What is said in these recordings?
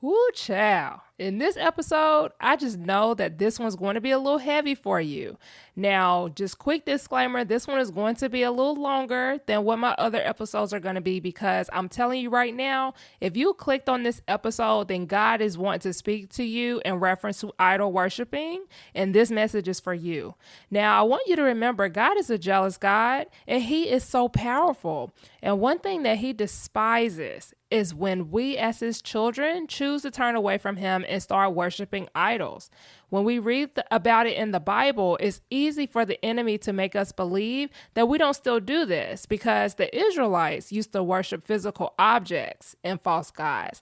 Woo, child. In this episode, I just know that this one's going to be a little heavy for you. Now, just quick disclaimer, this one is going to be a little longer than what my other episodes are going to be because I'm telling you right now, if you clicked on this episode, then God is wanting to speak to you in reference to idol worshiping, and this message is for you. Now, I want you to remember, God is a jealous God, and He is so powerful. And one thing that He despises is when we as His children choose to turn away from Him and start worshiping idols. When we read about it in the Bible, it's easy for the enemy to make us believe that we don't still do this because the Israelites used to worship physical objects and false gods.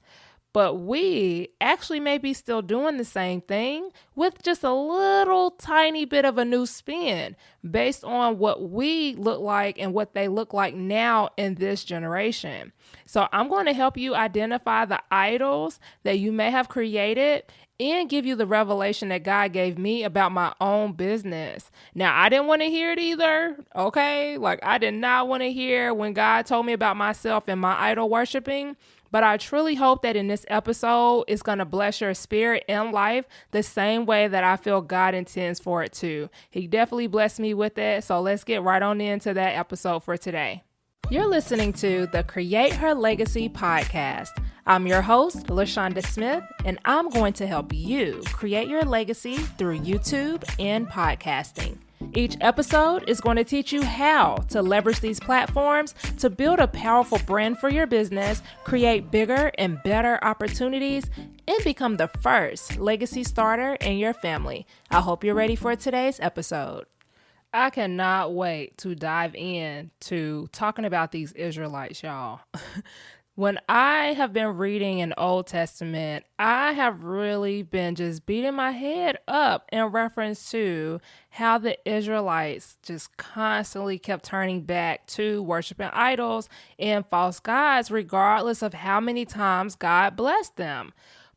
But we actually may be still doing the same thing with just a little tiny bit of a new spin based on what we look like and what they look like now in this generation. So I'm going to help you identify the idols that you may have created and give you the revelation that God gave me about my own business. Now, I didn't want to hear it either, okay? Like, I did not want to hear when God told me about myself and my idol worshiping. But I truly hope that in this episode, it's going to bless your spirit and life the same way that I feel God intends for it to. He definitely blessed me with it. So let's get right on into that episode for today. You're listening to the Create Her Legacy podcast. I'm your host, Lashawnda Smith, and I'm going to help you create your legacy through YouTube and podcasting. Each episode is going to teach you how to leverage these platforms to build a powerful brand for your business, create bigger and better opportunities, and become the first legacy starter in your family. I hope you're ready for today's episode. I cannot wait to dive in to talking about these Israelites, y'all. When I have been reading an Old Testament, I have really been just beating my head up in reference to how the Israelites just constantly kept turning back to worshiping idols and false gods, regardless of how many times God blessed them.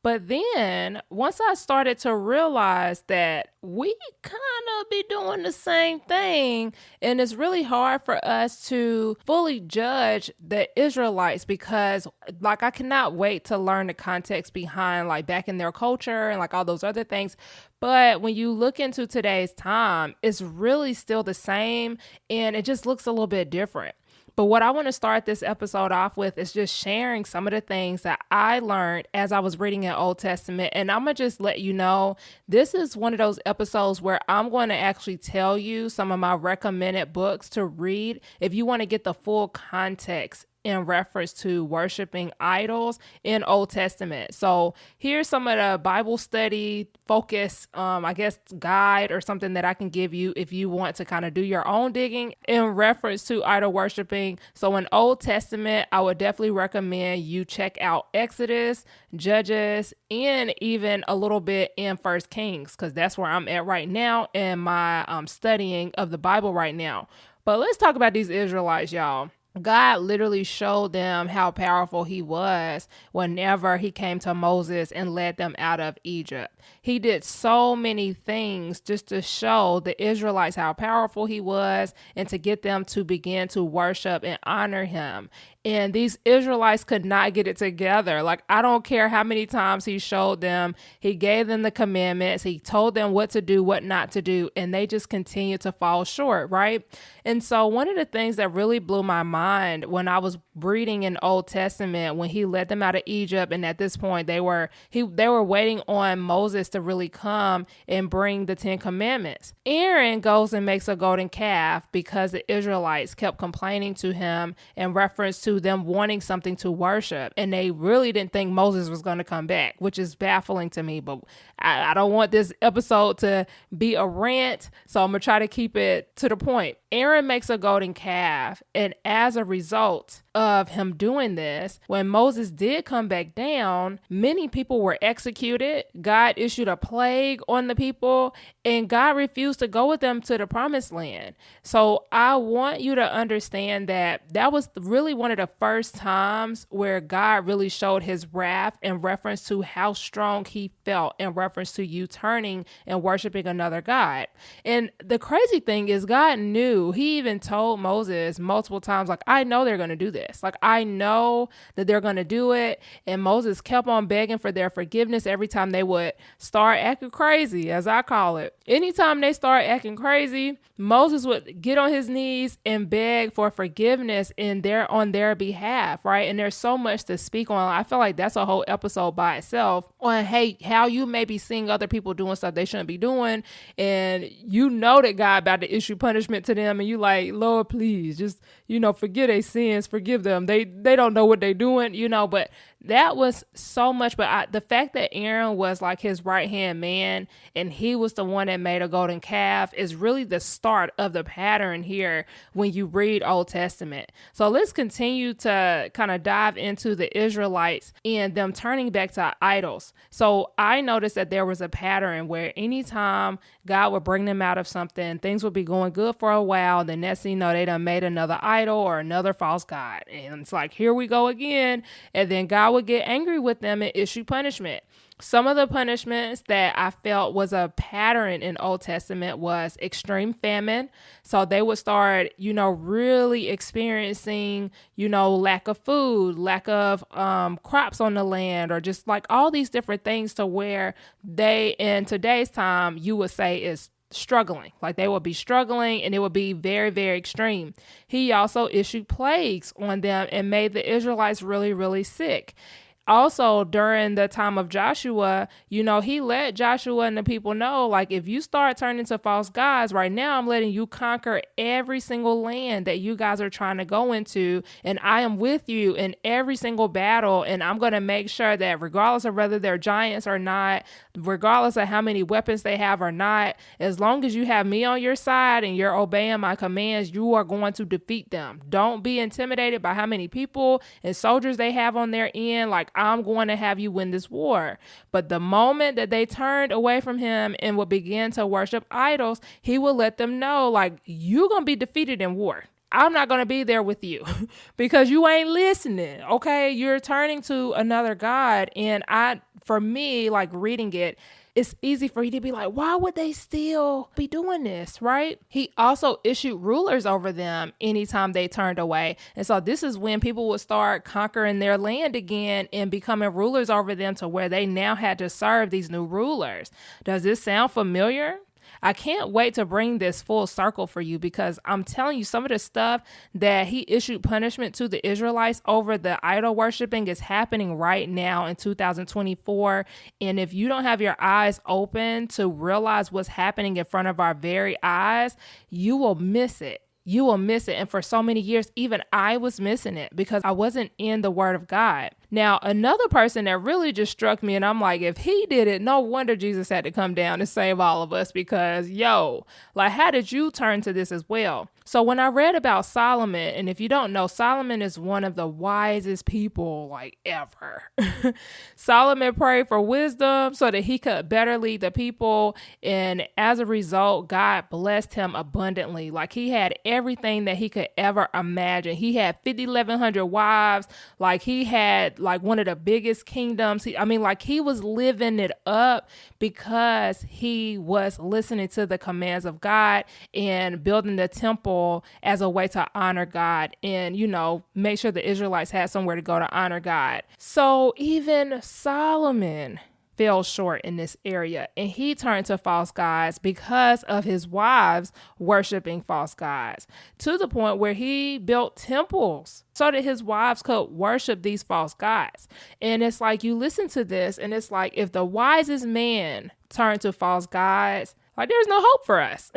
But then once I started to realize that we kind of be doing the same thing, and it's really hard for us to fully judge the Israelites because I cannot wait to learn the context behind back in their culture and all those other things. But when you look into today's time, it's really still the same and it just looks a little bit different. But what I want to start this episode off with is just sharing some of the things that I learned as I was reading an Old Testament. And I'm going to just let you know, this is one of those episodes where I'm going to actually tell you some of my recommended books to read if you want to get the full context in reference to worshiping idols in Old Testament. So here's some of the Bible study focus, guide or something that I can give you if you want to kind of do your own digging in reference to idol worshiping. So in Old Testament, I would definitely recommend you check out Exodus, Judges, and even a little bit in First Kings, because that's where I'm at right now in my studying of the Bible right now. But let's talk about these Israelites, y'all. God literally showed them how powerful He was whenever He came to Moses and led them out of Egypt. He did so many things just to show the Israelites how powerful He was and to get them to begin to worship and honor Him. And these Israelites could not get it together. I don't care how many times He showed them. He gave them the commandments. He told them what to do, what not to do. And they just continued to fall short, right? And so one of the things that really blew my mind when I was reading in Old Testament, when He led them out of Egypt, and at this point they were waiting on Moses to really come and bring the 10 Commandments. Aaron goes and makes a golden calf because the Israelites kept complaining to him in reference to them wanting something to worship. And they really didn't think Moses was going to come back, which is baffling to me. But I don't want this episode to be a rant, so I'm going to try to keep it to the point. Aaron makes a golden calf, and as a result of him doing this, when Moses did come back down, many people were executed. God issued a plague on the people, and God refused to go with them to the promised land. So I want you to understand that was really one of the first times where God really showed His wrath in reference to how strong He felt in reference to you turning and worshiping another God. And the crazy thing is, God knew. He even told Moses multiple times, I know they're going to do this. this. Like, I know that they're going to do it. And Moses kept on begging for their forgiveness every time they would start acting crazy, as I call it. Anytime they start acting crazy, Moses would get on his knees and beg for forgiveness on their behalf, right? And there's so much to speak on. I feel like that's a whole episode by itself on, hey, how you may be seeing other people doing stuff they shouldn't be doing, and you know that God about to issue punishment to them, and you like, Lord, please, just, forgive their sins, forgive them. They don't know what they're doing, but that was so much. But the fact that Aaron was like his right-hand man and he was the one that made a golden calf is really the start of the pattern here when you read Old Testament. So let's continue to kind of dive into the Israelites and them turning back to idols. So I noticed that there was a pattern where anytime God would bring them out of something, things would be going good for a while. The next thing you know, they done made another idol or another false god. And it's like, here we go again. And then God would get angry with them and issue punishment. Some of the punishments that I felt was a pattern in Old Testament was extreme famine. So they would start, really experiencing, lack of food, lack of crops on the land, or just like all these different things to where they, in today's time, you would say is struggling. Like they would be struggling and it would be very, very extreme. He also issued plagues on them and made the Israelites really, really sick. Also, during the time of Joshua, he let Joshua and the people know, like, if you start turning to false gods right now, I'm letting you conquer every single land that you guys are trying to go into. And I am with you in every single battle. And I'm going to make sure that regardless of whether they're giants or not, regardless of how many weapons they have or not, as long as you have me on your side and you're obeying my commands, you are going to defeat them. Don't be intimidated by how many people and soldiers they have on their end. Like, I'm going to have you win this war. But the moment that they turned away from him and would begin to worship idols, he would let them know, like, you're going to be defeated in war. I'm not going to be there with you because you ain't listening. Okay. You're turning to another God. And for me, like reading it, it's easy for you to be like, why would they still be doing this, right? He also issued rulers over them anytime they turned away. And so this is when people would start conquering their land again and becoming rulers over them to where they now had to serve these new rulers. Does this sound familiar? I can't wait to bring this full circle for you because I'm telling you, some of the stuff that he issued punishment to the Israelites over the idol worshiping is happening right now in 2024. And if you don't have your eyes open to realize what's happening in front of our very eyes, you will miss it. You will miss it. And for so many years, even I was missing it because I wasn't in the Word of God. Now, another person that really just struck me, and I'm like, if he did it, no wonder Jesus had to come down and save all of us because, like, how did you turn to this as well? So when I read about Solomon, and if you don't know, Solomon is one of the wisest people like ever. Solomon prayed for wisdom so that he could better lead the people. And as a result, God blessed him abundantly. Like he had everything that he could ever imagine. He had 5,100 wives. Like he had like one of the biggest kingdoms. He was living it up because he was listening to the commands of God and building the temple as a way to honor God and, make sure the Israelites had somewhere to go to honor God. So even Solomon fell short in this area and he turned to false gods because of his wives worshiping false gods to the point where he built temples so that his wives could worship these false gods. And it's like, you listen to this and it's like, if the wisest man turned to false gods, like there's no hope for us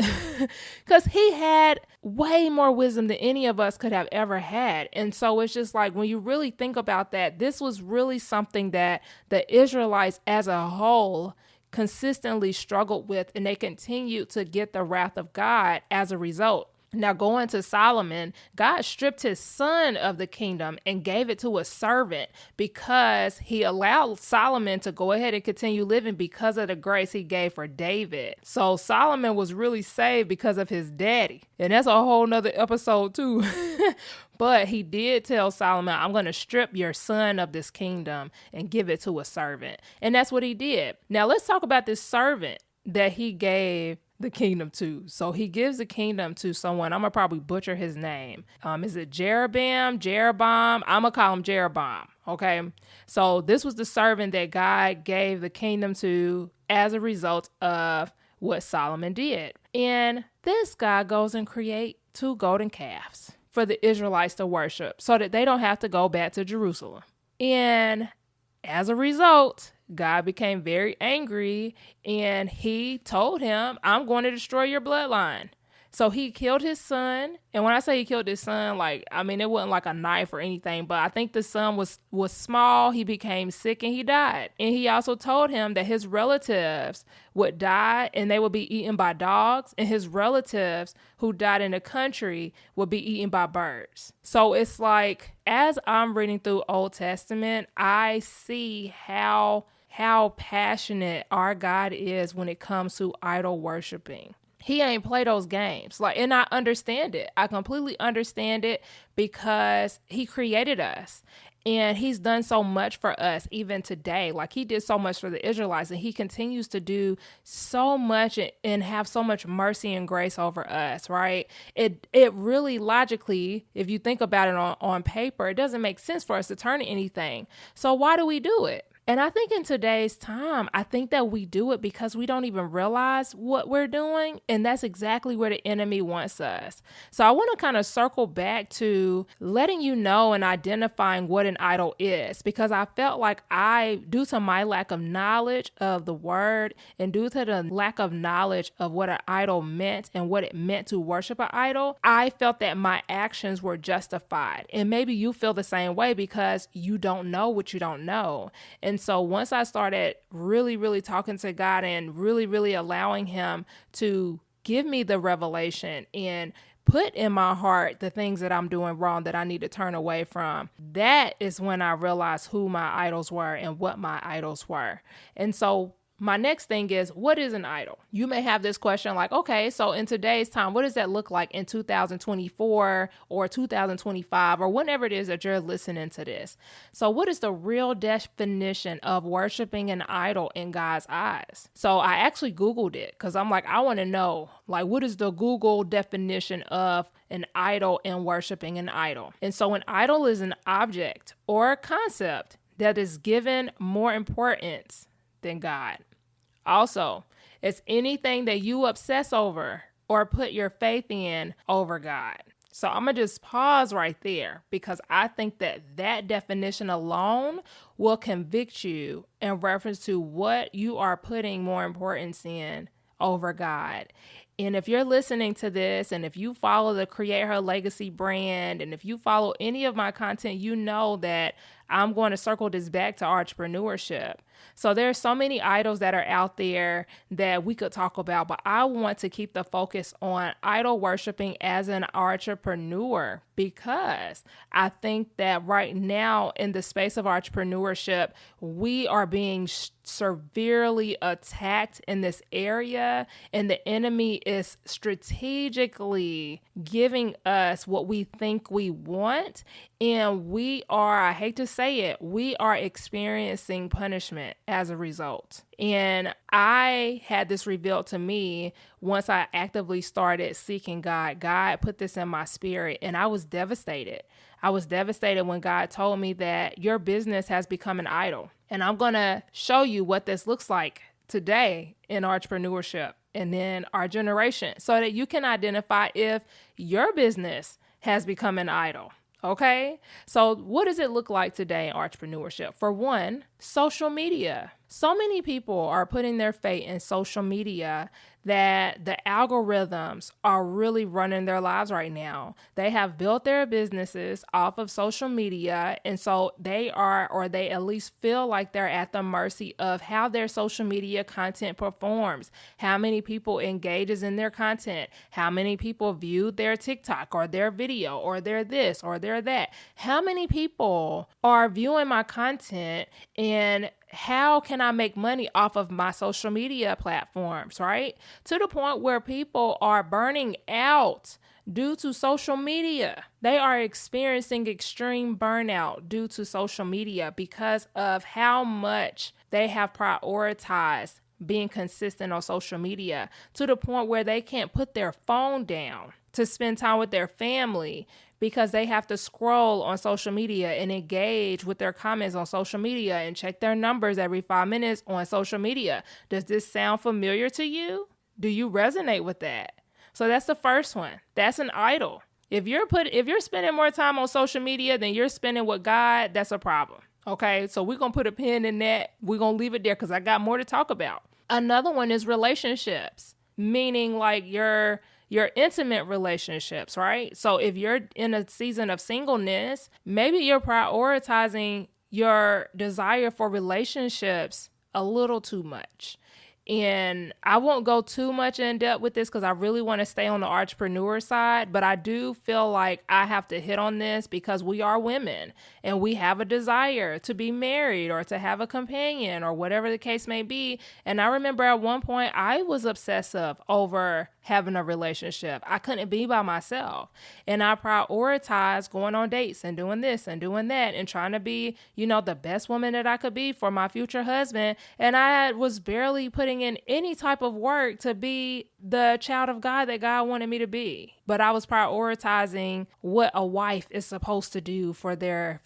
because he had way more wisdom than any of us could have ever had. And so it's just like, when you really think about that, this was really something that the Israelites as a whole consistently struggled with, and they continued to get the wrath of God as a result. Now, going to Solomon, God stripped his son of the kingdom and gave it to a servant because he allowed Solomon to go ahead and continue living because of the grace he gave for David. So Solomon was really saved because of his daddy. And that's a whole nother episode too. But he did tell Solomon, I'm going to strip your son of this kingdom and give it to a servant. And that's what he did. Now let's talk about this servant that he gave the kingdom to. So he gives the kingdom to someone. I'm going to probably butcher his name. Is it Jeroboam? I'm going to call him Jeroboam. Okay. So this was the servant that God gave the kingdom to as a result of what Solomon did. And this guy goes and create 2 golden calves for the Israelites to worship so that they don't have to go back to Jerusalem. And as a result, God became very angry and he told him, I'm going to destroy your bloodline. So he killed his son. And when I say he killed his son, it wasn't like a knife or anything, but I think the son was small. He became sick and he died. And he also told him that his relatives would die and they would be eaten by dogs, and his relatives who died in the country would be eaten by birds. So it's like, as I'm reading through Old Testament, I see how passionate our God is when it comes to idol worshiping. He ain't play those games. And I understand it. I completely understand it because he created us and he's done so much for us even today. He did so much for the Israelites and he continues to do so much and have so much mercy and grace over us, right? It really logically, if you think about it on paper, it doesn't make sense for us to turn to anything. So why do we do it? And I think in today's time, I think that we do it because we don't even realize what we're doing. And that's exactly where the enemy wants us. So I want to kind of circle back to letting you know and identifying what an idol is, because I felt like due to my lack of knowledge of the word and due to the lack of knowledge of what an idol meant and what it meant to worship an idol, I felt that my actions were justified. And maybe you feel the same way because you don't know what you don't know. And so once I started really, really talking to God and really, really allowing him to give me the revelation and put in my heart the things that I'm doing wrong that I need to turn away from, that is when I realized who my idols were and what my idols were. And so my next thing is, what is an idol? You may have this question like, okay, so in today's time, what does that look like in 2024 or 2025 or whenever it is that you're listening to this? So what is the real definition of worshiping an idol in God's eyes? So I actually Googled it because I'm like, I want to know, what is the Google definition of an idol and worshiping an idol? And so an idol is an object or a concept that is given more importance than God. Also, it's anything that you obsess over or put your faith in over God. So I'm going to just pause right there because I think that definition alone will convict you in reference to what you are putting more importance in over God. And if you're listening to this and if you follow the Create Her Legacy brand and if you follow any of my content, you know that I'm going to circle this back to entrepreneurship. So there's so many idols that are out there that we could talk about, but I want to keep the focus on idol worshiping as an entrepreneur because I think that right now in the space of entrepreneurship, we are being severely attacked in this area, and the enemy is strategically giving us what we think we want. And we are, I hate to say it, we are experiencing punishment as a result. And I had this revealed to me once I actively started seeking God. God put this in my spirit and I was devastated. I was devastated when God told me that your business has become an idol. And I'm going to show you what this looks like today in entrepreneurship and in our generation so that you can identify if your business has become an idol. Okay, so what does it look like today in entrepreneurship? For one, social media. So many people are putting their faith in social media that the algorithms are really running their lives right now. They have built their businesses off of social media, and so they are, or they at least feel like they're at the mercy of how their social media content performs, how many people engages in their content, how many people viewed their TikTok or their video or their this or their that, how many people are viewing my content and how can I make money off of my social media platforms, right? To the point where people are burning out due to social media. They are experiencing extreme burnout due to social media because of how much they have prioritized being consistent on social media to the point where they can't put their phone down to spend time with their family because they have to scroll on social media and engage with their comments on social media and check their numbers every 5 minutes on social media. Does this sound familiar to you? Do you resonate with that? So that's the first one. That's an idol. If you're spending more time on social media than you're spending with God, that's a problem. Okay, so we're going to put a pin in that. We're going to leave it there because I got more to talk about. Another one is relationships, meaning like your intimate relationships, right? So if you're in a season of singleness, maybe you're prioritizing your desire for relationships a little too much. And I won't go too much in depth with this because I really want to stay on the entrepreneur side, but I do feel like I have to hit on this because we are women and we have a desire to be married or to have a companion or whatever the case may be. And I remember at one point I was obsessive over having a relationship. I couldn't be by myself. And I prioritized going on dates and doing this and doing that and trying to be, the best woman that I could be for my future husband. And I was barely putting in any type of work to be the child of God that God wanted me to be. But I was prioritizing what a wife is supposed to do for their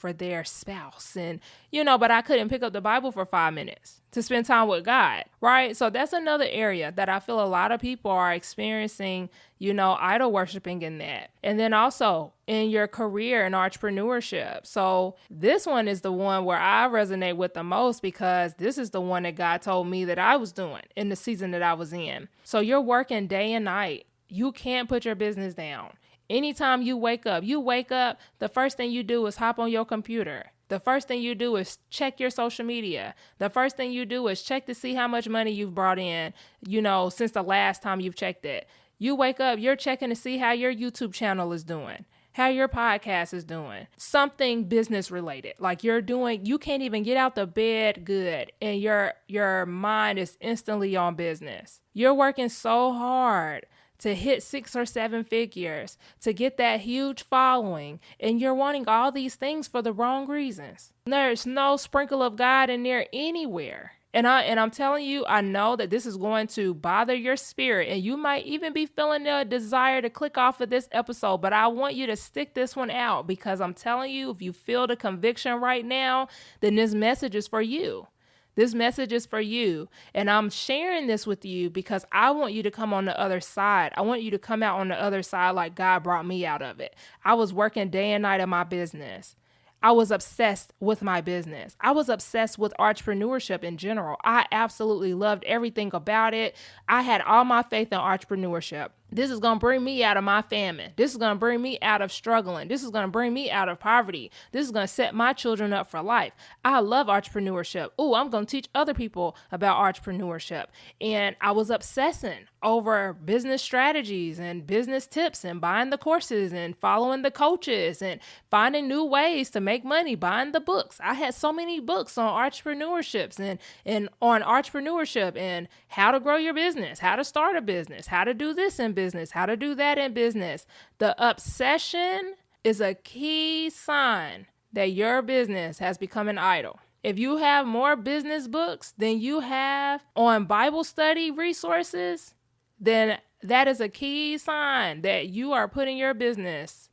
spouse. And, but I couldn't pick up the Bible for 5 minutes to spend time with God, right? So that's another area that I feel a lot of people are experiencing, idol worshiping in that. And then also in your career and entrepreneurship. So this one is the one where I resonate with the most because this is the one that God told me that I was doing in the season that I was in. So you're working day and night. You can't put your business down. Anytime you wake up, the first thing you do is hop on your computer. The first thing you do is check your social media. The first thing you do is check to see how much money you've brought in, since the last time you've checked it. You wake up, you're checking to see how your YouTube channel is doing, how your podcast is doing, something business related. Like you can't even get out the bed good and your mind is instantly on business. You're working so hard to hit 6 or 7 figures, to get that huge following, and you're wanting all these things for the wrong reasons. There's no sprinkle of God in there anywhere. And I'm telling you, I know that this is going to bother your spirit, and you might even be feeling the desire to click off of this episode, but I want you to stick this one out because I'm telling you, if you feel the conviction right now, then this message is for you. This message is for you, and I'm sharing this with you because I want you to come on the other side. I want you to come out on the other side like God brought me out of it. I was working day and night in my business. I was obsessed with my business. I was obsessed with entrepreneurship in general. I absolutely loved everything about it. I had all my faith in entrepreneurship. This is going to bring me out of my famine. This is going to bring me out of struggling. This is going to bring me out of poverty. This is going to set my children up for life. I love entrepreneurship. Ooh, I'm going to teach other people about entrepreneurship. And I was obsessing over business strategies and business tips and buying the courses and following the coaches and finding new ways to make money, buying the books. I had so many books on entrepreneurships and on entrepreneurship and how to grow your business, how to start a business, how to do this in business, how to do that in business. The obsession is a key sign that your business has become an idol. If you have more business books than you have on Bible study resources, then that is a key sign that you are putting your business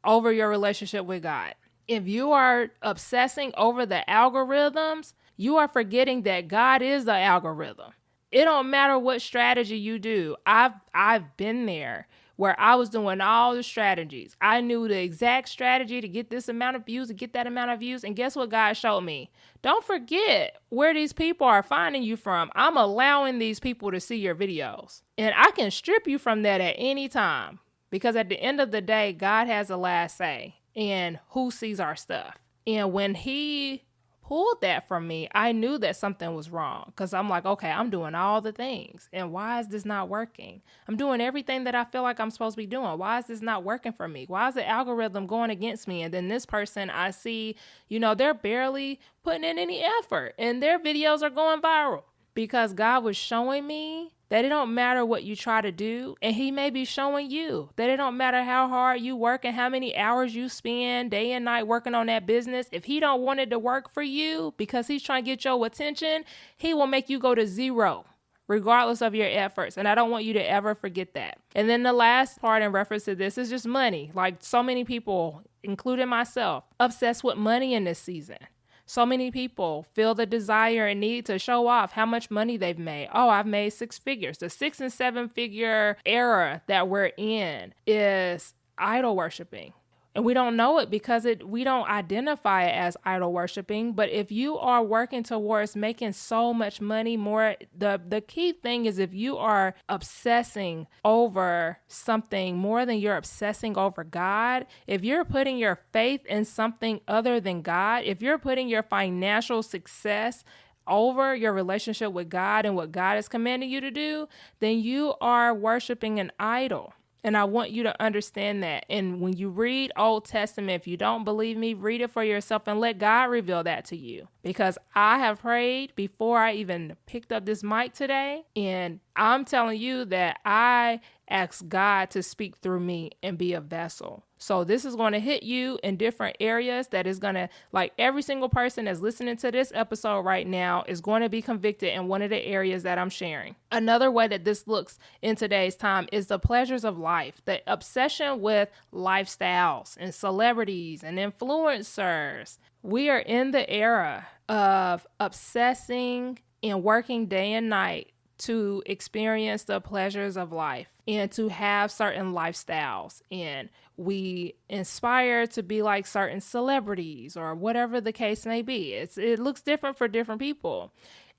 over your relationship with God. If you are obsessing over the algorithms, you are forgetting that God is the algorithm. It don't matter what strategy you do. I've been there where I was doing all the strategies. I knew the exact strategy to get this amount of views, to get that amount of views. And guess what God showed me? Don't forget where these people are finding you from. I'm allowing these people to see your videos. And I can strip you from that at any time. Because at the end of the day, God has the last say in who sees our stuff. And when he pulled that from me, I knew that something was wrong because I'm like, okay, I'm doing all the things. And why is this not working? I'm doing everything that I feel like I'm supposed to be doing. Why is this not working for me? Why is the algorithm going against me? And then this person I see, they're barely putting in any effort and their videos are going viral because God was showing me that it don't matter what you try to do. And he may be showing you that it don't matter how hard you work and how many hours you spend day and night working on that business. If he don't want it to work for you because he's trying to get your attention, he will make you go to zero. regardless of your efforts. And I don't want you to ever forget that. And then the last part in reference to this is just money. Like so many people, including myself, obsessed with money in this season. So many people feel the desire and need to show off how much money they've made. Oh, I've made 6 figures. The 6 and 7 figure era that we're in is idol worshiping. And we don't know it because we don't identify it as idol worshiping. But if you are working towards making so much money more, the key thing is if you are obsessing over something more than you're obsessing over God, if you're putting your faith in something other than God, if you're putting your financial success over your relationship with God and what God is commanding you to do, then you are worshiping an idol. And I want you to understand that. And when you read Old Testament, if you don't believe me, read it for yourself and let God reveal that to you. Because I have prayed before I even picked up this mic today. And I'm telling you that I asked God to speak through me and be a vessel. So this is going to hit you in different areas that is going to, like every single person that's listening to this episode right now is going to be convicted in one of the areas that I'm sharing. Another way that this looks in today's time is the pleasures of life, the obsession with lifestyles and celebrities and influencers. We are in the era of obsessing and working day and night to experience the pleasures of life and to have certain lifestyles. And we inspire to be like certain celebrities or whatever the case may be. It looks different for different people.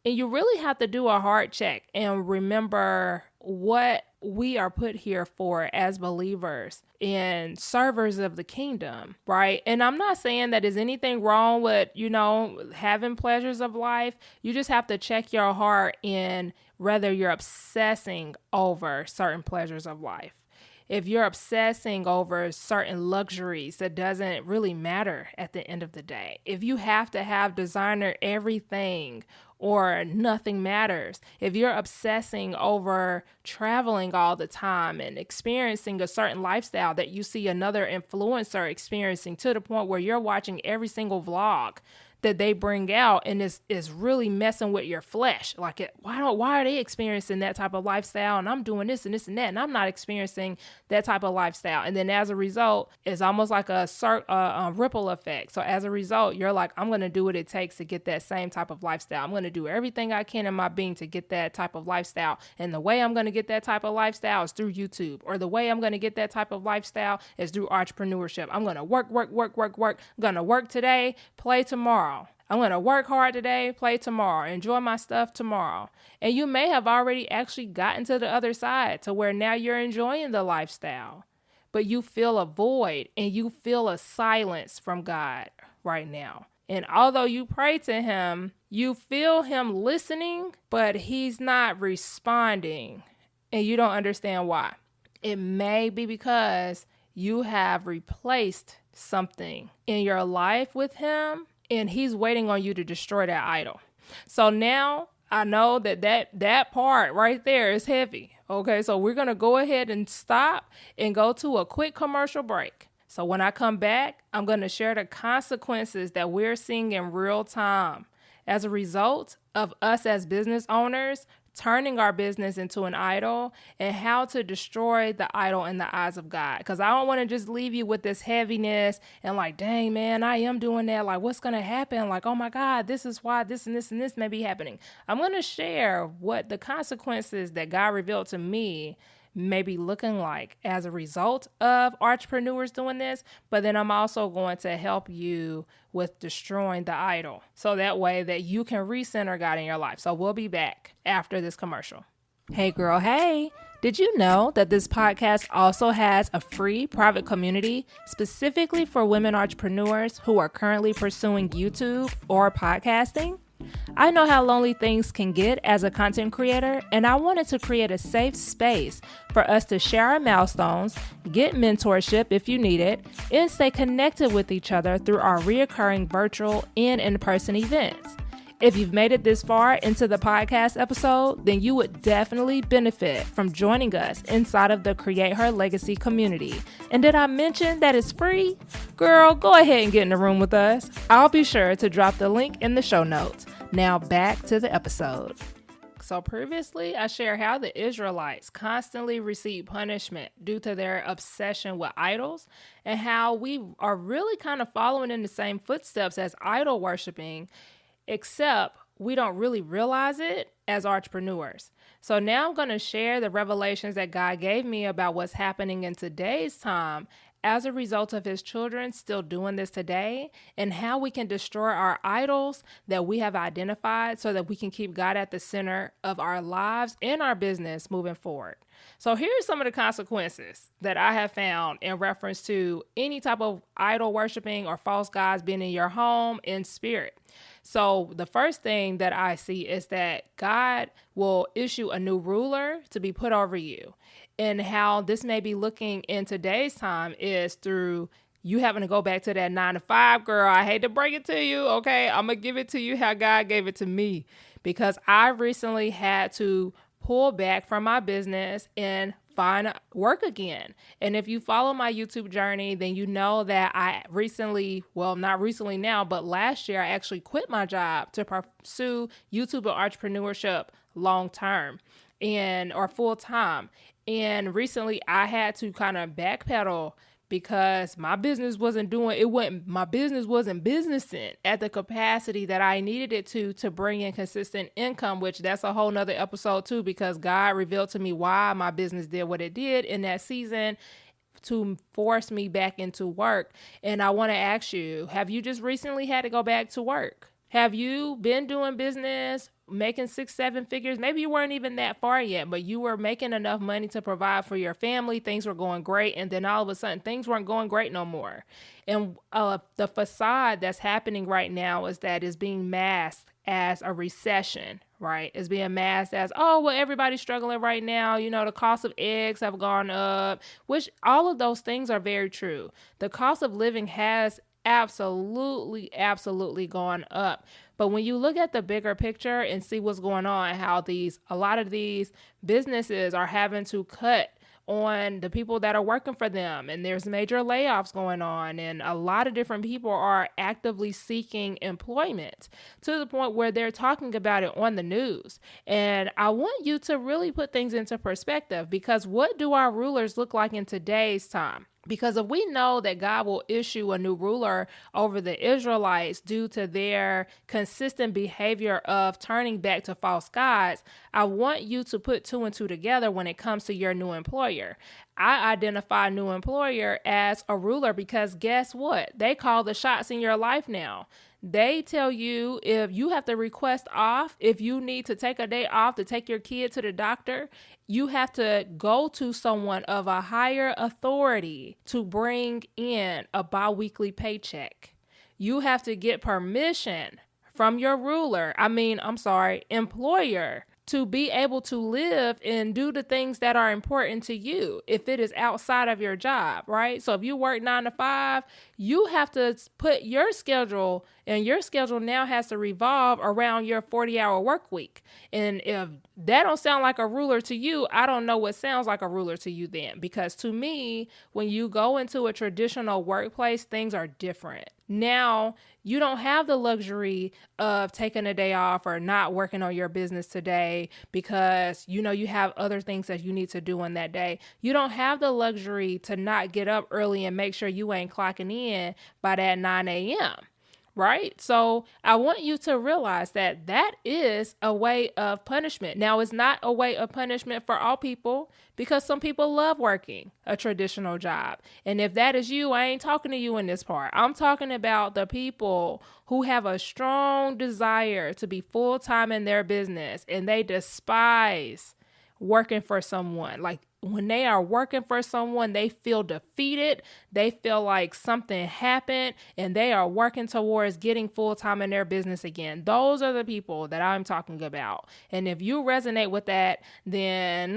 And you really have to do a heart check and remember what we are put here for as believers and servers of the kingdom, right? And I'm not saying that there's anything wrong with, having pleasures of life. You just have to check your heart in whether you're obsessing over certain pleasures of life. If you're obsessing over certain luxuries, that doesn't really matter at the end of the day. If you have to have designer everything or nothing matters. If you're obsessing over traveling all the time and experiencing a certain lifestyle that you see another influencer experiencing to the point where you're watching every single vlog that they bring out and is really messing with your flesh. Like, why are they experiencing that type of lifestyle and I'm doing this and this and that and I'm not experiencing that type of lifestyle? And then as a result, it's almost like a ripple effect. So as a result, you're like, I'm going to do what it takes to get that same type of lifestyle. I'm going to do everything I can in my being to get that type of lifestyle. And the way I'm going to get that type of lifestyle is through YouTube, or the way I'm going to get that type of lifestyle is through entrepreneurship. I'm going to work. I'm going to work today, play tomorrow. I'm going to work hard today, play tomorrow, enjoy my stuff tomorrow. And you may have already actually gotten to the other side to where now you're enjoying the lifestyle, but you feel a void and you feel a silence from God right now. And although you pray to him, you feel him listening, but he's not responding and you don't understand why. It may be because you have replaced something in your life with him and he's waiting on you to destroy that idol. So now I know that part right there is heavy. Okay, so we're going to go ahead and stop and go to a quick commercial break. So when I come back, I'm going to share the consequences that we're seeing in real time as a result of us as business owners turning our business into an idol and how to destroy the idol in the eyes of God. Because I don't want to just leave you with this heaviness and like, dang, man, I am doing that. Like, what's going to happen? Like, oh my God, this is why this and this and this may be happening. I'm going to share what the consequences that God revealed to me may be looking like as a result of entrepreneurs doing this, but then I'm also going to help you with destroying the idol so that way that you can recenter God in your life. So we'll be back after this commercial. Hey girl, hey. Did you know that this podcast also has a free private community specifically for women entrepreneurs who are currently pursuing YouTube or podcasting? I know how lonely things can get as a content creator, and I wanted to create a safe space for us to share our milestones, get mentorship if you need it, and stay connected with each other through our reoccurring virtual and in-person events. If you've made it this far into the podcast episode, then you would definitely benefit from joining us inside of the Create Her Legacy community. And did I mention that it's free? Girl, go ahead and get in the room with us. I'll be sure to drop the link in the show notes. Now back to the episode. So previously, I shared how the Israelites constantly received punishment due to their obsession with idols, and how we are really kind of following in the same footsteps as idol worshiping, except we don't really realize it as entrepreneurs. So now I'm going to share the revelations that God gave me about what's happening in today's time as a result of his children still doing this today, and how we can destroy our idols that we have identified so that we can keep God at the center of our lives and our business moving forward. So here's some of the consequences that I have found in reference to any type of idol worshiping or false gods being in your home in spirit. So the first thing that I see is that God will issue a new ruler to be put over you. And how this may be looking in today's time is through you having to go back to that 9 to 5, girl. I hate to break it to you. Okay, I'm going to give it to you how God gave it to me, because I recently had to pull back from my business and find work again. And if you follow my YouTube journey, then you know that I recently, well, not recently now, but last year, I actually quit my job to pursue YouTube and entrepreneurship long term or full time. And recently I had to kind of backpedal because my business wasn't businessing at the capacity that I needed it to bring in consistent income, which that's a whole nother episode too, because God revealed to me why my business did what it did in that season to force me back into work. And I want to ask you, have you just recently had to go back to work? Have you been doing business, making 6-7 figures? Maybe you weren't even that far yet, but you were making enough money to provide for your family. Things were going great. And then all of a sudden, things weren't going great no more. And the facade that's happening right now is that it's being masked as a recession, right? It's being masked as, oh, well, everybody's struggling right now. You know, the cost of eggs have gone up, which all of those things are very true. The cost of living has absolutely gone up. But when you look at the bigger picture and see what's going on, how a lot of these businesses are having to cut on the people that are working for them, and there's major layoffs going on, and a lot of different people are actively seeking employment to the point where they're talking about it on the news. And I want you to really put things into perspective, because what do our rulers look like in today's time? Because if we know that God will issue a new ruler over the Israelites due to their consistent behavior of turning back to false gods, I want you to put 2 and 2 together when it comes to your new employer. I identify new employer as a ruler because guess what? They call the shots in your life now. They tell you if you have to request off, if you need to take a day off to take your kid to the doctor, you have to go to someone of a higher authority to bring in a biweekly paycheck. You have to get permission from your employer, to be able to live and do the things that are important to you if it is outside of your job, right? So if you work 9 to 5, you have to put your schedule, and your schedule now has to revolve around your 40-hour work week. And if that don't sound like a ruler to you, I don't know what sounds like a ruler to you then. Because to me, when you go into a traditional workplace, things are different. Now, you don't have the luxury of taking a day off or not working on your business today because, you have other things that you need to do on that day. You don't have the luxury to not get up early and make sure you ain't clocking in by that 9 a.m., right? So I want you to realize that that is a way of punishment. Now, it's not a way of punishment for all people, because some people love working a traditional job. And if that is you, I ain't talking to you in this part. I'm talking about the people who have a strong desire to be full-time in their business, and they despise working for someone. Like, when they are working for someone, they feel defeated. They feel like something happened, and they are working towards getting full-time in their business again. Those are the people that I'm talking about. And if you resonate with that, then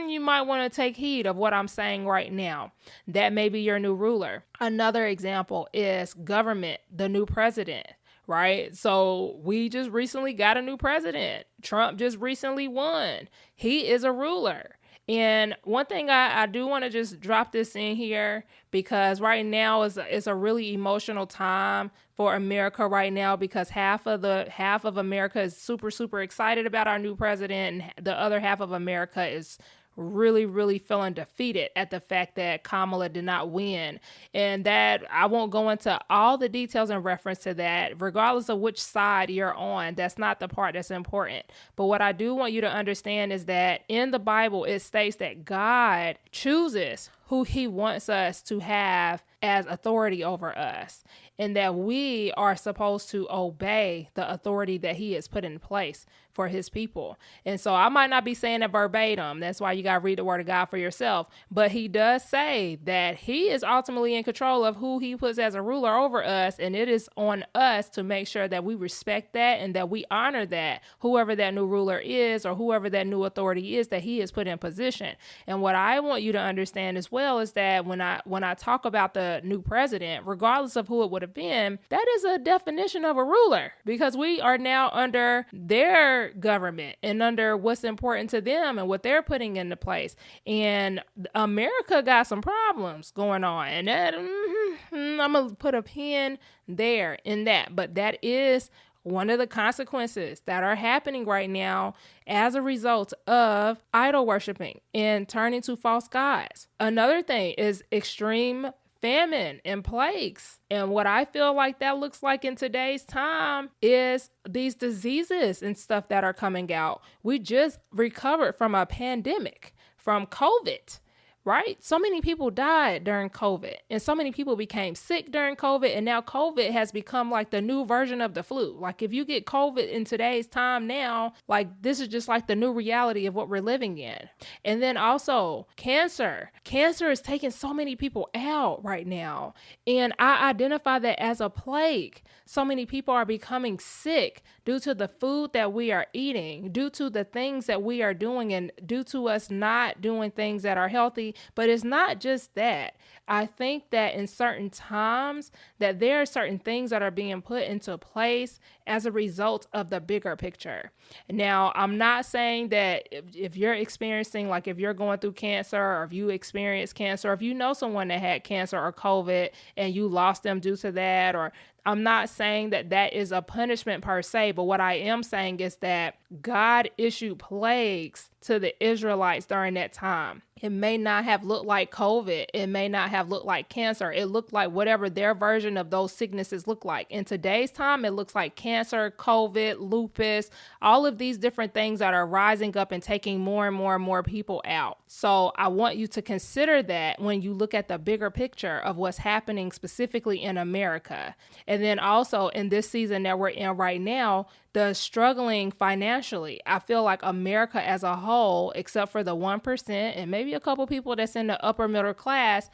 you might want to take heed of what I'm saying right now. That may be your new ruler. Another example is government, the new president. Right? So we just recently got a new president. Trump just recently won. He is a ruler. And one thing I do want to just drop this in here, because right now is a really emotional time for America right now, because half of America is super, super excited about our new president, and the other half of America is really, really feeling defeated at the fact that Kamala did not win. And that I won't go into all the details in reference to that. Regardless of which side you're on, that's not the part that's important. But what I do want you to understand is that in the Bible, it states that God chooses who he wants us to have as authority over us, and that we are supposed to obey the authority that he has put in place for his people. And so I might not be saying it verbatim. That's why you got to read the word of God for yourself. But he does say that he is ultimately in control of who he puts as a ruler over us. And it is on us to make sure that we respect that and that we honor that, whoever that new ruler is or whoever that new authority is that he has put in position. And what I want you to understand as well is that when I talk about the new president, regardless of who it would have been, that is a definition of a ruler, because we are now under their government and under what's important to them and what they're putting into place. And America got some problems going on, and that I'm gonna put a pin there in that. But that is one of the consequences that are happening right now as a result of idol worshiping and turning to false gods. Another thing is extreme famine and plagues. And what I feel like that looks like in today's time is these diseases and stuff that are coming out. We just recovered from a pandemic, from COVID. Right? So many people died during COVID, and so many people became sick during COVID. And now COVID has become like the new version of the flu. Like if you get COVID in today's time now, like this is just like the new reality of what we're living in. And then also cancer. Cancer is taking so many people out right now. And I identify that as a plague. So many people are becoming sick due to the food that we are eating, due to the things that we are doing, and due to us not doing things that are healthy. But it's not just that. I think that in certain times that there are certain things that are being put into place as a result of the bigger picture. Now, I'm not saying that if you're experiencing, like if you're going through cancer, or if you experience cancer, or if you know someone that had cancer or COVID and you lost them due to that, or I'm not saying that that is a punishment per se, but what I am saying is that God issued plagues to the Israelites during that time. It may not have looked like COVID. It may not have looked like cancer. It looked like whatever their version of those sicknesses look like. In today's time, it looks like cancer, COVID, lupus, all of these different things that are rising up and taking more and more and more people out. So I want you to consider that when you look at the bigger picture of what's happening specifically in America. And then also in this season that we're in right now, the struggling financially. I feel like America as a whole, except for the 1% and maybe a couple people that's in the upper middle class,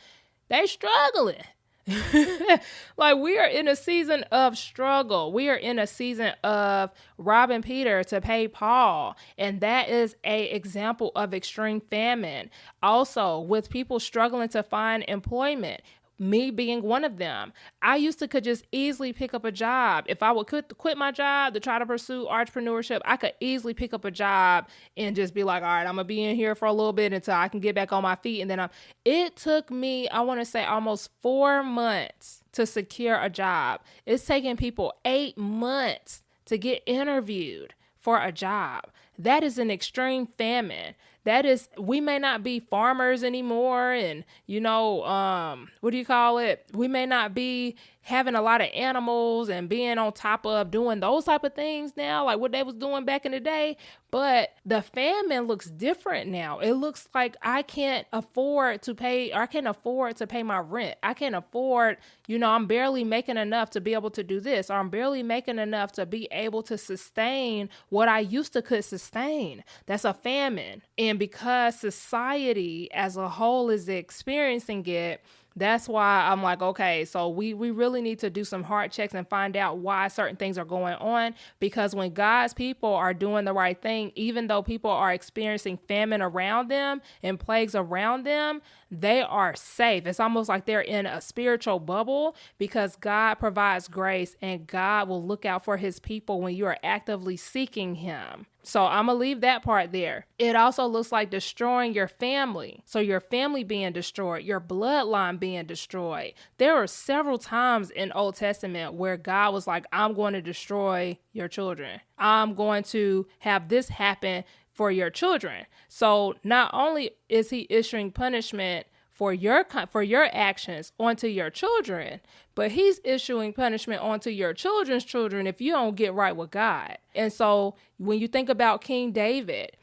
they struggling. Like we are in a season of struggle. We are in a season of robbing Peter to pay Paul. And that is an example of extreme famine. Also, with people struggling to find employment, me being one of them. I used to could just easily pick up a job. If I would quit my job to try to pursue entrepreneurship, I could easily pick up a job and just be like, all right, I'm going to be in here for a little bit until I can get back on my feet. And then it took me, I want to say almost 4 months to secure a job. It's taking people 8 months to get interviewed for a job. That is an extreme famine. That is, we may not be farmers anymore, and what do you call it? We may not be having a lot of animals and being on top of doing those type of things now, like what they was doing back in the day. But the famine looks different now. It looks like I can't afford to pay my rent. I can't afford, I'm barely making enough to be able to do this, or I'm barely making enough to be able to sustain what I used to could sustain. That's a famine. And because society as a whole is experiencing it, that's why I'm like, okay, so we really need to do some heart checks and find out why certain things are going on. Because when God's people are doing the right thing, even though people are experiencing famine around them and plagues around them, they are safe. It's almost like they're in a spiritual bubble because God provides grace, and God will look out for his people when you are actively seeking him. So I'm going to leave that part there. It also looks like destroying your family. So your family being destroyed, your bloodline being destroyed. There are several times in Old Testament where God was like, I'm going to destroy your children. I'm going to have this happen for your children. So not only is he issuing punishment for your actions onto your children, but he's issuing punishment onto your children's children if you don't get right with God. And so when you think about King David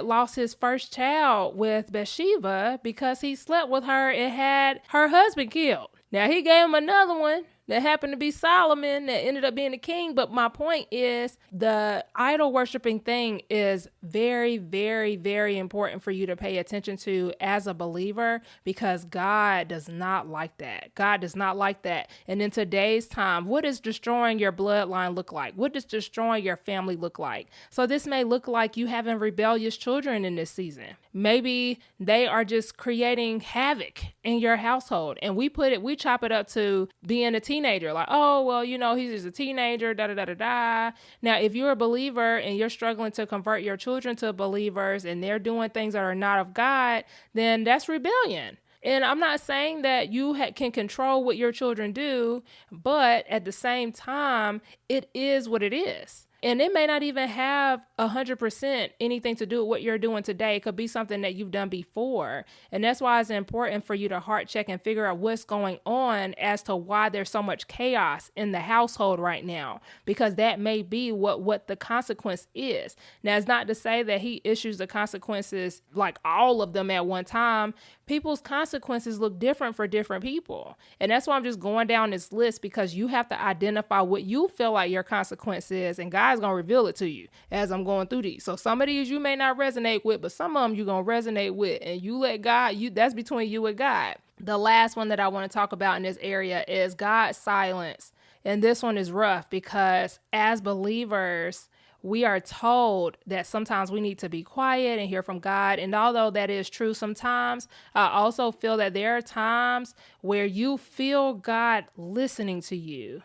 lost his first child with Bathsheba because he slept with her and had her husband killed. Now he gave him another one that happened to be Solomon that ended up being the king. But my point is the idol worshiping thing is very, very, very important for you to pay attention to as a believer, because God does not like that. God does not like that. And in today's time, what does destroying your bloodline look like? What does destroying your family look like? So this may look like you having rebellious children in this season. Maybe they are just creating havoc in your household. And we chop it up to being a teenager. Like, oh, well, he's just a teenager, da-da-da-da-da. Now, if you're a believer and you're struggling to convert your children to believers and they're doing things that are not of God, then that's rebellion. And I'm not saying that you can control what your children do, but at the same time, it is what it is. And it may not even have 100% anything to do with what you're doing today. It could be something that you've done before. And that's why it's important for you to heart check and figure out what's going on as to why there's so much chaos in the household right now, because that may be what the consequence is. Now, it's not to say that he issues the consequences, like all of them at one time. People's consequences look different for different people. And that's why I'm just going down this list, because you have to identify what you feel like your consequence is, and God's going to reveal it to you as I'm going through these. So some of these you may not resonate with, but some of them you're going to resonate with, and you let God, that's between you and God. The last one that I want to talk about in this area is God's silence. And this one is rough because as believers, we are told that sometimes we need to be quiet and hear from God. And although that is true sometimes, I also feel that there are times where you feel God listening to you.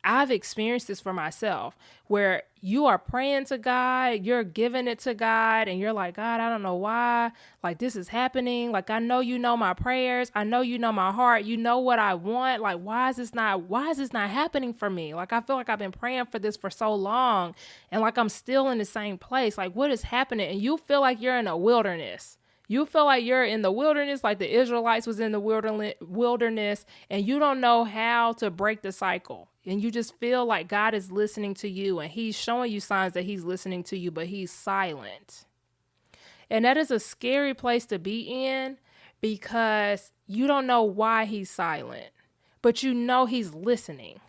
I've experienced this for myself, where you are praying to God, you're giving it to God, and you're like, God, I don't know why, like this is happening. Like, I know you know my prayers. I know you know my heart. You know what I want. Like, why is this not happening for me? Like, I feel like I've been praying for this for so long, and like I'm still in the same place. Like, what is happening? And you feel like you're in a wilderness. You feel like you're in the wilderness, like the Israelites was in the wilderness, and you don't know how to break the cycle. And you just feel like God is listening to you, and he's showing you signs that he's listening to you, but he's silent. And that is a scary place to be in, because you don't know why he's silent, but you know he's listening.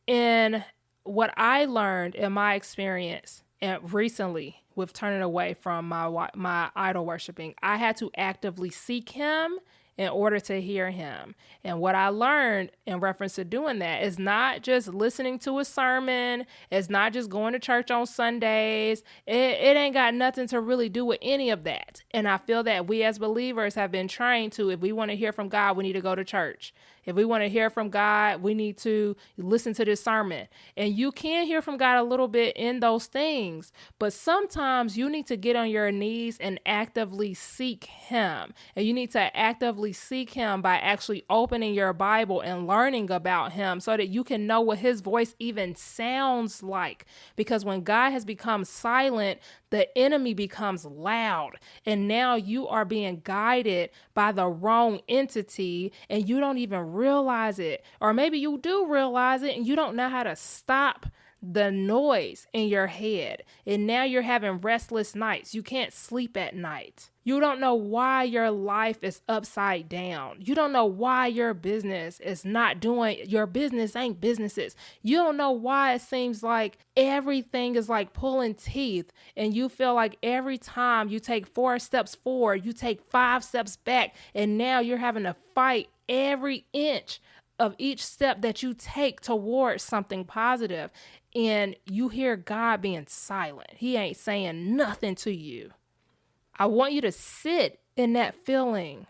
And what I learned in my experience and recently with turning away from my idol worshiping, I had to actively seek him in order to hear him. And what I learned in reference to doing that is not just listening to a sermon. It's not just going to church on Sundays. It ain't got nothing to really do with any of that. And I feel that we as believers have been trained to, if we want to hear from God, we need to go to church. If we want to hear from God, we need to listen to this sermon. And you can hear from God a little bit in those things, but sometimes you need to get on your knees and actively seek him. And you need to actively seek him by actually opening your Bible and learning about him so that you can know what his voice even sounds like. Because when God has become silent, the enemy becomes loud, and now you are being guided by the wrong entity, and you don't even realize it. Or maybe you do realize it and you don't know how to stop the noise in your head. And now you're having restless nights. You can't sleep at night. You don't know why your life is upside down. You don't know why your business is not doing, your business ain't businesses. You don't know why it seems like everything is like pulling teeth, and you feel like every time you take 4 steps forward, you take 5 steps back, and now you're having to fight every inch of each step that you take towards something positive. And you hear God being silent. He ain't saying nothing to you. I want you to sit in that feeling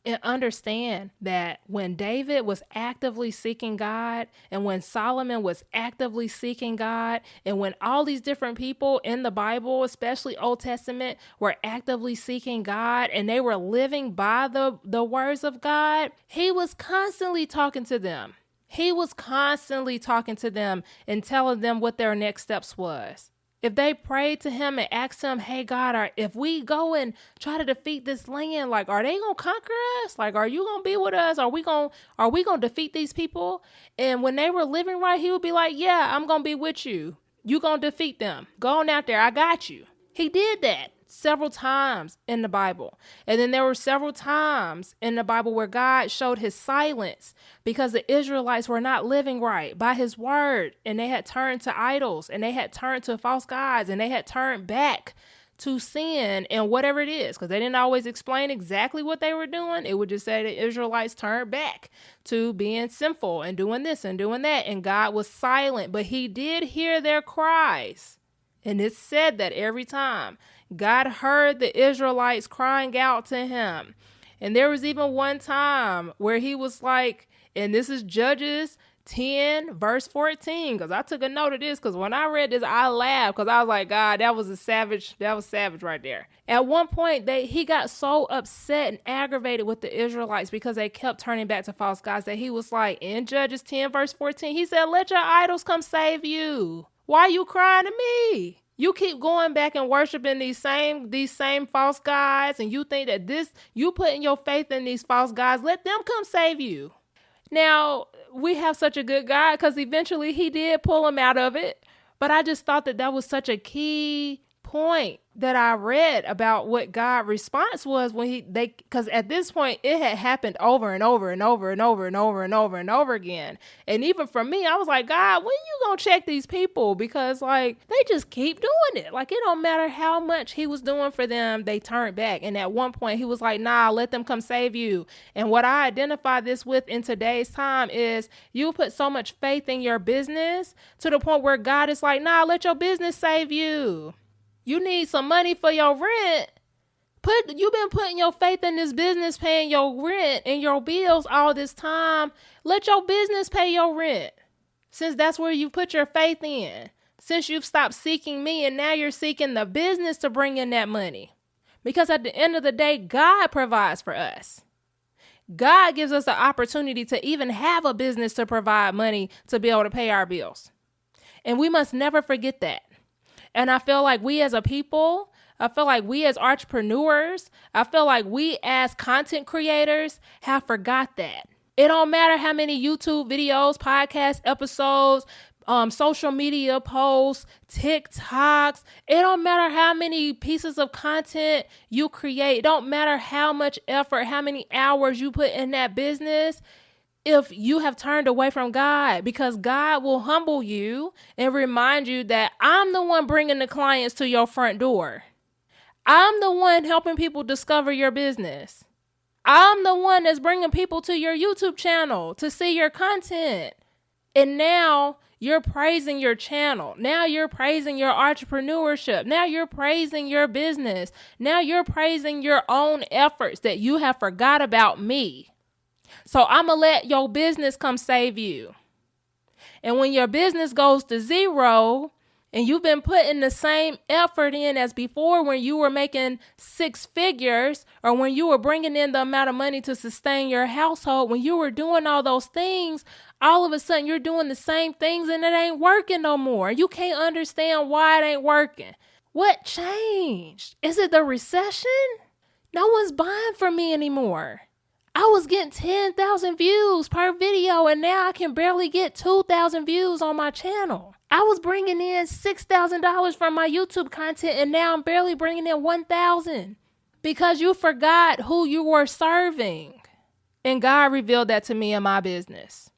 And understand that when David was actively seeking God, and when Solomon was actively seeking God, and when all these different people in the Bible, especially Old Testament, were actively seeking God and they were living by the words of God, he was constantly talking to them. He was constantly talking to them and telling them what their next steps was. If they prayed to him and asked him, hey, God, if we go and try to defeat this land, like, are they going to conquer us? Like, are you going to be with us? Are we going to defeat these people? And when they were living right, he would be like, yeah, I'm going to be with you. You going to defeat them. Go on out there. I got you. He did that several times in the Bible. And then there were several times in the Bible where God showed his silence because the Israelites were not living right by his word. And they had turned to idols, and they had turned to false gods, and they had turned back to sin and whatever it is, because they didn't always explain exactly what they were doing. It would just say the Israelites turned back to being sinful and doing this and doing that. And God was silent, but he did hear their cries. And it's said that every time God heard the Israelites crying out to him. And there was even one time where he was like, and this is Judges 10 verse 14, because I took a note of this, because when I read this, I laughed, because I was like, God, that was savage right there. At one point, he got so upset and aggravated with the Israelites because they kept turning back to false gods that he was like, in Judges 10 verse 14, he said, let your idols come save you. Why are you crying to me? You keep going back and worshiping these same false gods, and you think that you putting your faith in these false gods, let them come save you. Now, we have such a good God, because eventually he did pull them out of it. But I just thought that was such a key point that I read about what God's response was because at this point it had happened over and over and over and over and over and over and over again. And even for me, I was like, God, when you gonna check these people? Because like they just keep doing it. Like it don't matter how much he was doing for them, they turned back. And at one point he was like, nah, let them come save you. And what I identify this with in today's time is you put so much faith in your business to the point where God is like, nah, let your business save you. You need some money for your rent. You've been putting your faith in this business, paying your rent and your bills all this time. Let your business pay your rent, since that's where you put your faith in. Since you've stopped seeking me and now you're seeking the business to bring in that money. Because at the end of the day, God provides for us. God gives us the opportunity to even have a business to provide money to be able to pay our bills. And we must never forget that. And I feel like we as a people, I feel like we as entrepreneurs, I feel like we as content creators have forgot that. It don't matter how many YouTube videos, podcast episodes, social media posts, TikToks. It don't matter how many pieces of content you create. It don't matter how much effort, how many hours you put in that business. If you have turned away from God, because God will humble you and remind you that I'm the one bringing the clients to your front door. I'm the one helping people discover your business. I'm the one that's bringing people to your YouTube channel to see your content. And now you're praising your channel. Now you're praising your entrepreneurship. Now you're praising your business. Now you're praising your own efforts that you have forgot about me. So I'm going to let your business come save you. And when your business goes to zero and you've been putting the same effort in as before, when you were making six figures, or when you were bringing in the amount of money to sustain your household, when you were doing all those things, all of a sudden you're doing the same things and it ain't working no more. You can't understand why it ain't working. What changed? Is it the recession? No one's buying from me anymore. I was getting 10,000 views per video, and now I can barely get 2,000 views on my channel. I was bringing in $6,000 from my YouTube content, and now I'm barely bringing in 1,000 because you forgot who you were serving. And God revealed that to me in my business.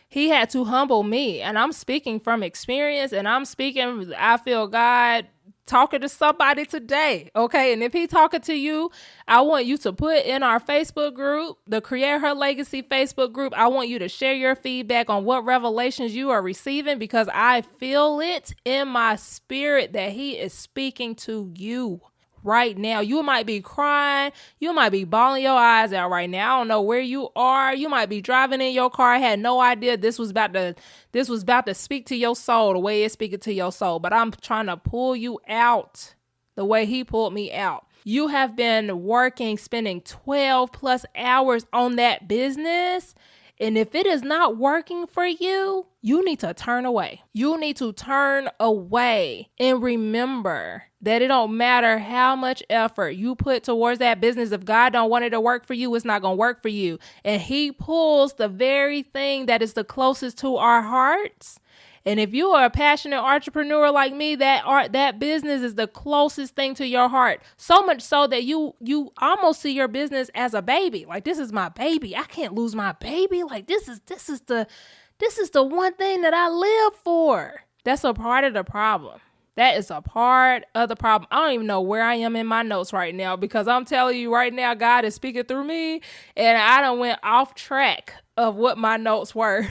He had to humble me, and I'm speaking from experience, and I feel God talking to somebody today, okay? And if he talking to you, I want you to put in our Facebook group, the Create Her Legacy Facebook group. I want you to share your feedback on what revelations you are receiving, because I feel it in my spirit that he is speaking to you right now. You might be crying. You might be bawling your eyes out right now. I don't know where you are. You might be driving in your car. I had no idea this was about to speak to your soul the way it's speaking to your soul. But I'm trying to pull you out the way he pulled me out. You have been working, spending 12 plus hours on that business. And if it is not working for you, you need to turn away. You need to turn away and remember that it don't matter how much effort you put towards that business. If God don't want it to work for you, it's not going to work for you. And he pulls the very thing that is the closest to our hearts. And if you are a passionate entrepreneur like me, that business is the closest thing to your heart. So much so that you almost see your business as a baby. Like, this is my baby. I can't lose my baby. Like, this is the one thing that I live for. That's a part of the problem. That is a part of the problem. I don't even know where I am in my notes right now, because I'm telling you right now, God is speaking through me, and I done went off track of what my notes were.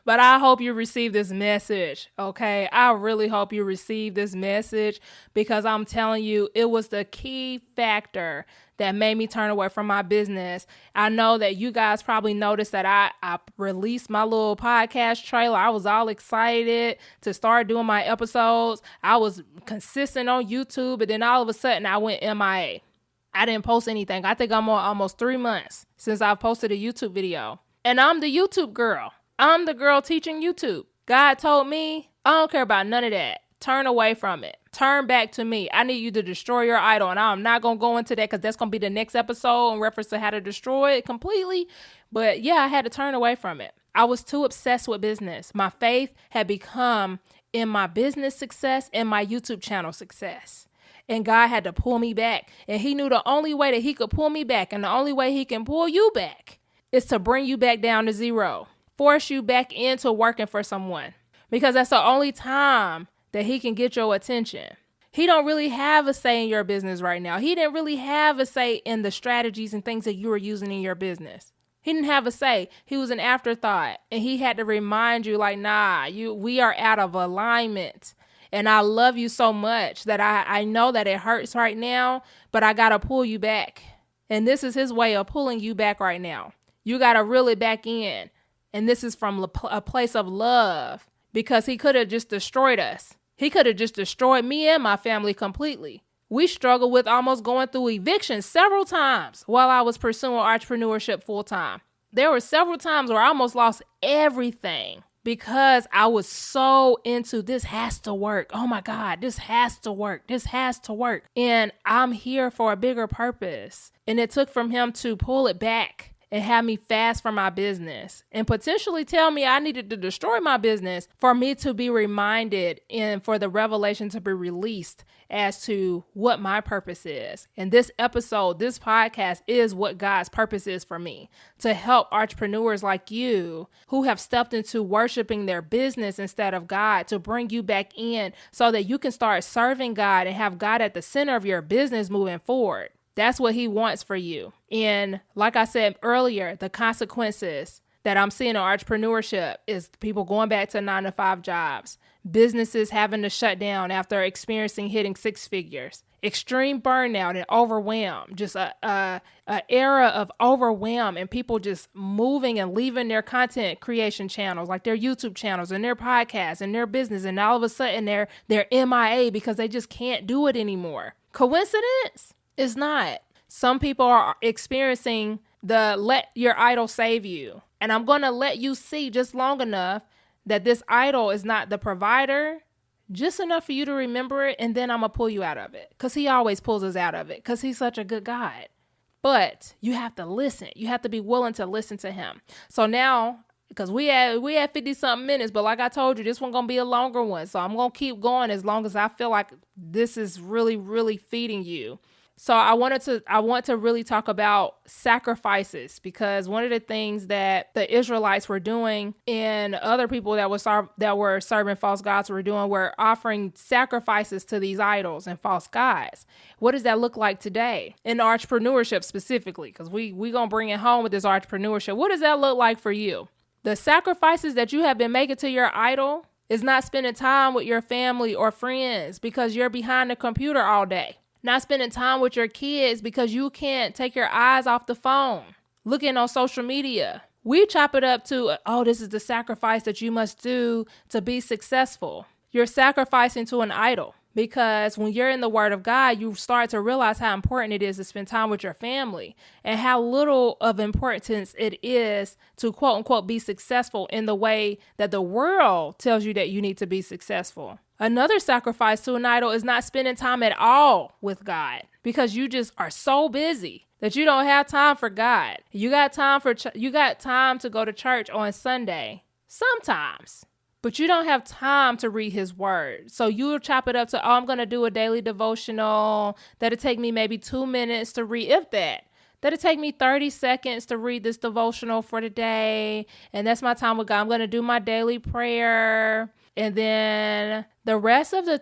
But I hope you receive this message, okay? I really hope you receive this message, because I'm telling you, it was the key factor that made me turn away from my business. I know that you guys probably noticed that I released my little podcast trailer. I was all excited to start doing my episodes. I was consistent on YouTube, but then all of a sudden I went MIA. I didn't post anything. I think I'm on almost 3 months since I've posted a YouTube video. And I'm the YouTube girl. I'm the girl teaching YouTube. God told me, I don't care about none of that. Turn away from it. Turn back to me. I need you to destroy your idol. And I'm not going to go into that, because that's going to be the next episode in reference to how to destroy it completely. But yeah, I had to turn away from it. I was too obsessed with business. My faith had become in my business success and my YouTube channel success. And God had to pull me back. And he knew the only way that he could pull me back, and the only way he can pull you back, is to bring you back down to zero. Force you back into working for someone, because that's the only time that he can get your attention. He don't really have a say in your business right now. He didn't really have a say in the strategies and things that you were using in your business. He didn't have a say. He was an afterthought, and he had to remind you, like, nah, we are out of alignment. And I love you so much that I know that it hurts right now, but I got to pull you back. And this is his way of pulling you back right now. You got to reel it back in. And this is from a place of love, because he could have just destroyed us. He could have just destroyed me and my family completely. We struggled with almost going through eviction several times while I was pursuing entrepreneurship full time. There were several times where I almost lost everything, because I was so into this has to work. Oh my God, this has to work. This has to work. And I'm here for a bigger purpose. And it took from him to pull it back and have me fast from my business, and potentially tell me I needed to destroy my business for me to be reminded and for the revelation to be released as to what my purpose is. And this episode, this podcast, is what God's purpose is for me, to help entrepreneurs like you who have stepped into worshiping their business instead of God, to bring you back in so that you can start serving God and have God at the center of your business moving forward. That's what he wants for you. And like I said earlier, the consequences that I'm seeing in entrepreneurship is people going back to 9-to-5 jobs, businesses having to shut down after experiencing hitting 6 figures, extreme burnout and overwhelm, just a era of overwhelm, and people just moving and leaving their content creation channels, like their YouTube channels and their podcasts and their business. And all of a sudden they're MIA because they just can't do it anymore. Coincidence? It's not. Some people are experiencing the let your idol save you. And I'm going to let you see just long enough that this idol is not the provider, just enough for you to remember it. And then I'm going to pull you out of it, because he always pulls us out of it, because he's such a good God. But you have to listen. You have to be willing to listen to him. So now, because we had 50 something minutes, but like I told you, this one going to be a longer one. So I'm going to keep going as long as I feel like this is really, really feeding you. So I want to really talk about sacrifices, because one of the things that the Israelites were doing and other people that were serving false gods were doing were offering sacrifices to these idols and false gods. What does that look like today in entrepreneurship specifically? Because we going to bring it home with this entrepreneurship. What does that look like for you? The sacrifices that you have been making to your idol, It's not spending time with your family or friends because you're behind the computer all day. Not spending time with your kids because you can't take your eyes off the phone. Looking on social media. We chop it up to, oh, this is the sacrifice that you must do to be successful. You're sacrificing to an idol. Because when you're in the Word of God, you start to realize how important it is to spend time with your family and how little of importance it is to quote unquote be successful in the way that the world tells you that you need to be successful. Another sacrifice to an idol is not spending time at all with God because you just are so busy that you don't have time for God. You got time to go to church on Sunday sometimes. But you don't have time to read his word. So you'll chop it up to, I'm going to do a daily devotional. That'll take me maybe 2 minutes to read, if that. That'll take me 30 seconds to read this devotional for the day. And that's my time with God. I'm going to do my daily prayer. And then the rest of the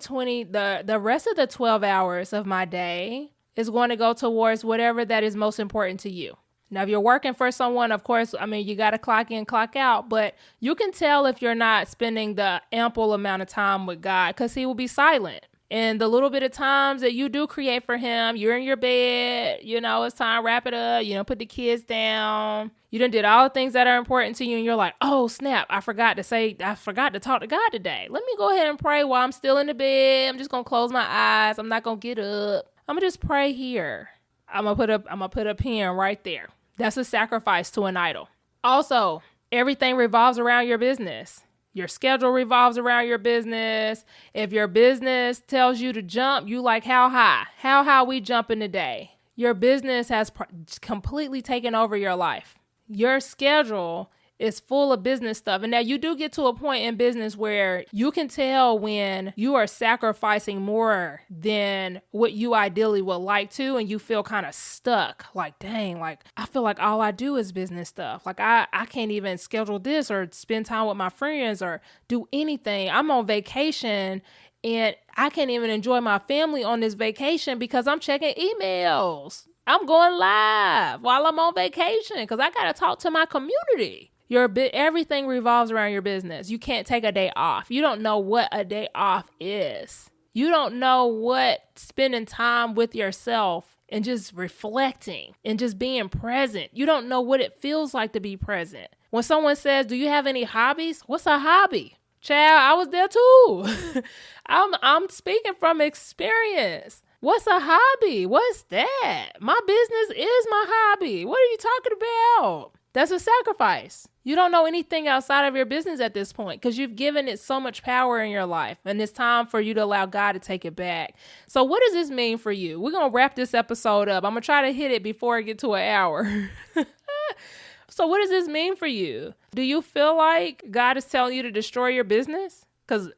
12 hours of my day is going to go towards whatever that is most important to you. Now, if you're working for someone, of course, you got to clock in, clock out, but you can tell if you're not spending the ample amount of time with God because he will be silent. And the little bit of times that you do create for him, you're in your bed, it's time to wrap it up, put the kids down. You done did all the things that are important to you. And you're like, oh, snap, I forgot to talk to God today. Let me go ahead and pray while I'm still in the bed. I'm just going to close my eyes. I'm not going to get up. I'm going to just pray here. I'm going to put a pin right there. That's a sacrifice to an idol. Also, everything revolves around your business. Your schedule revolves around your business. If your business tells you to jump, you like how high? How high we jumping today? Your business has completely taken over your life. Your schedule is full of business stuff. And now you do get to a point in business where you can tell when you are sacrificing more than what you ideally would like to, and you feel kind of stuck. Like, dang, I feel like all I do is business stuff. Like I can't even schedule this or spend time with my friends or do anything. I'm on vacation and I can't even enjoy my family on this vacation because I'm checking emails. I'm going live while I'm on vacation because I got to talk to my community. Everything revolves around your business. You can't take a day off. You don't know what a day off is. You don't know what spending time with yourself and just reflecting and just being present. You don't know what it feels like to be present. When someone says, do you have any hobbies? What's a hobby? Child, I was there too. I'm speaking from experience. What's a hobby? What's that? My business is my hobby. What are you talking about? That's a sacrifice. You don't know anything outside of your business at this point because you've given it so much power in your life, and it's time for you to allow God to take it back. So what does this mean for you? We're going to wrap this episode up. I'm going to try to hit it before I get to an hour. So what does this mean for you? Do you feel like God is telling you to destroy your business? Because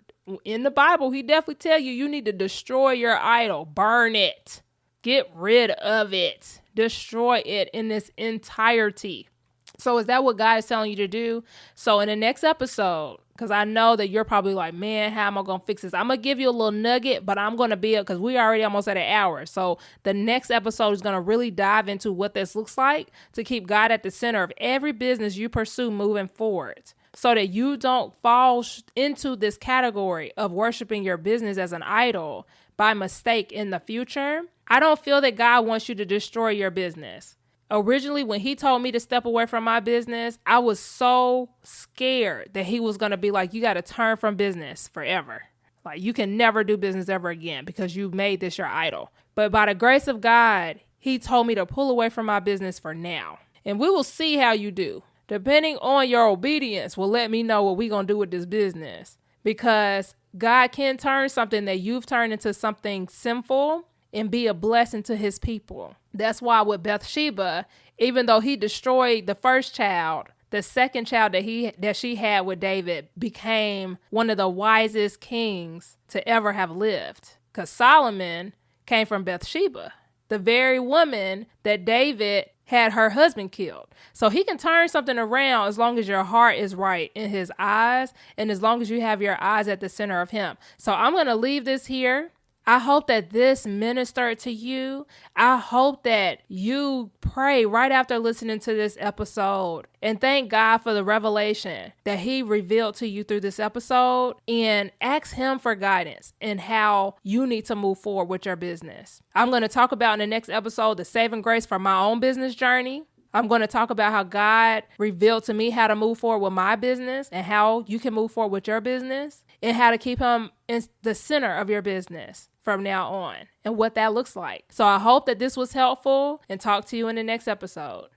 in the Bible, he definitely tell you need to destroy your idol, burn it, get rid of it, destroy it in its entirety. So is that what God is telling you to do? So in the next episode, because I know that you're probably like, man, how am I going to fix this? I'm going to give you a little nugget, but I'm going to be up because we already almost at an hour. So the next episode is going to really dive into what this looks like to keep God at the center of every business you pursue moving forward, so that you don't fall into this category of worshiping your business as an idol by mistake in the future. I don't feel that God wants you to destroy your business. Originally, when he told me to step away from my business, I was so scared that he was going to be like, you got to turn from business forever. Like, you can never do business ever again because you made this your idol. But by the grace of God, he told me to pull away from my business for now. And we will see how you do. Depending on your obedience will let me know what we're going to do with this business. Because God can turn something that you've turned into something sinful and be a blessing to his people. That's why with Bathsheba, even though he destroyed the first child, the second child that she had with David became one of the wisest kings to ever have lived. Because Solomon came from Bathsheba, the very woman that David had her husband killed. So he can turn something around as long as your heart is right in his eyes and as long as you have your eyes at the center of him. So I'm going to leave this here. I hope that this ministered to you. I hope that you pray right after listening to this episode and thank God for the revelation that he revealed to you through this episode, and ask him for guidance in how you need to move forward with your business. I'm going to talk about in the next episode the saving grace for my own business journey. I'm going to talk about how God revealed to me how to move forward with my business and how you can move forward with your business, and how to keep him in the center of your business from now on and what that looks like. So I hope that this was helpful, and talk to you in the next episode.